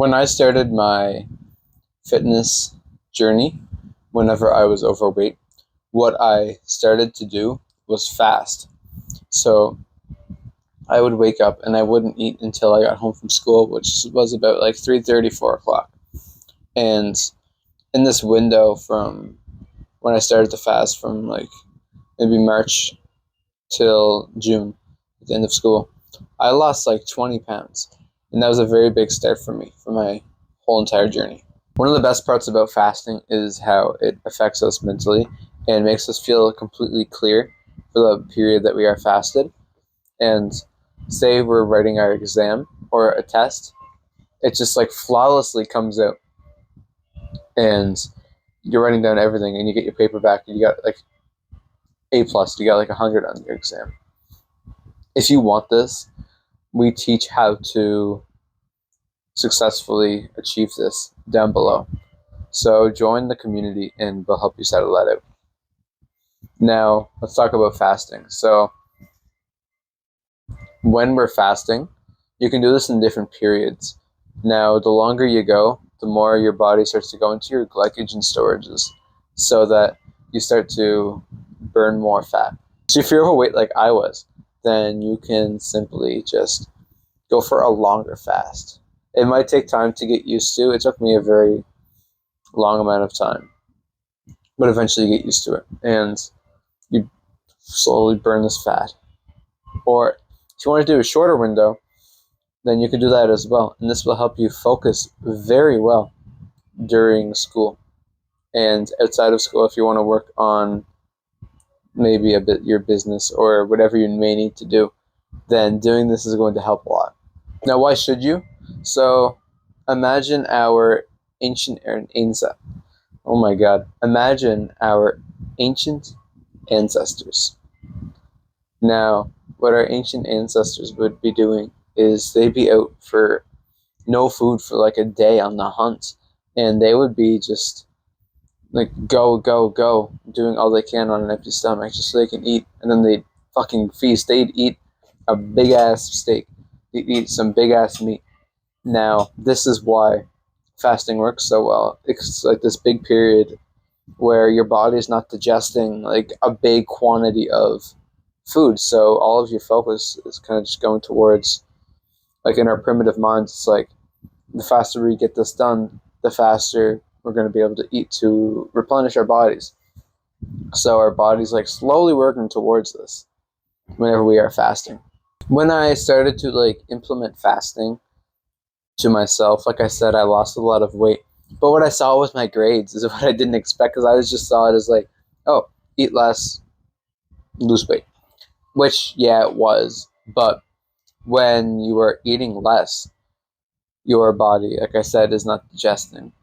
When I started my fitness journey, whenever I was overweight, what I started to do was fast. So I would wake up and I wouldn't eat until I got home from school, which was about like 3:30, 4 o'clock. And in this window from when I started to fast from like maybe March till June at the end of school, I lost like 20 pounds. And that was a very big start for me for my whole entire journey. One of the best parts about fasting is how it affects us mentally and makes us feel completely clear for the period that we are fasted. And say we're writing our exam or a test, it just like flawlessly comes out and you're writing down everything and you get your paper back and you got like A plus, you got like 100 on your exam. If you want this, we teach how to successfully achieve this down below. So join the community and we'll help you settle that out. Now, let's talk about fasting. So when we're fasting, you can do this in different periods. Now, the longer you go, the more your body starts to go into your glycogen storages so that you start to burn more fat. So if you're overweight like I was, then you can simply just go for a longer fast. It might take time to get used to. It took me a very long amount of time, but eventually you get used to it and you slowly burn this fat. Or if you want to do a shorter window, then you can do that as well. And this will help you focus very well during school and outside of school if you want to work on maybe a bit your business or whatever you may need to do, then doing this is going to help a lot. Now, why should you? So imagine our ancient ancestors. Oh my God. Imagine our ancient ancestors. Now, what our ancient ancestors would be doing is they'd be out for no food for like a day on the hunt, and they would be just like go, doing all they can on an empty stomach just so they can eat, and then they'd fucking feast. They'd eat a big ass steak. They'd eat some big ass meat. Now, this is why fasting works so well. It's like this big period where your body's not digesting like a big quantity of food, so all of your focus is kind of just going towards, like in our primitive minds, it's like the faster we get this done, the faster we're going to be able to eat to replenish our bodies. So our body's like slowly working towards this whenever we are fasting. When I started to like implement fasting to myself, like I said, I lost a lot of weight. But what I saw with my grades is what I didn't expect, because I just saw it as like, oh, eat less, lose weight. Which, yeah, it was. But when you are eating less, your body, like I said, is not digesting.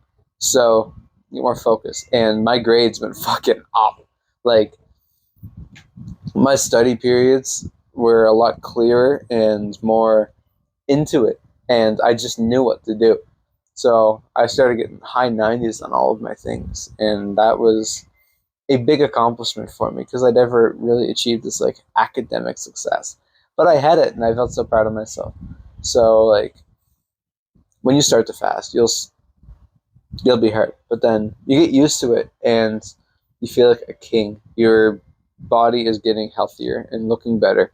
So you're more focused. And my grades went fucking up. Like, my study periods were a lot clearer and more into it. And I just knew what to do. So I started getting high 90s on all of my things. And that was a big accomplishment for me because I never really achieved this like academic success. But I had it and I felt so proud of myself. So like when you start to fast, you'll be hurt, but then you get used to it and you feel like a king. Your body is getting healthier and looking better,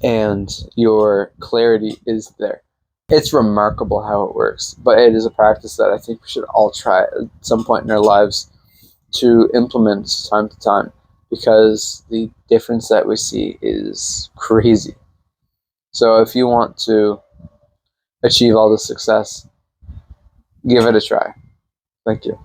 and your clarity is there. It's remarkable how it works, but it is a practice that I think we should all try at some point in our lives to implement time to time, because the difference that we see is crazy. So if you want to achieve all this success, give it a try. Thank you.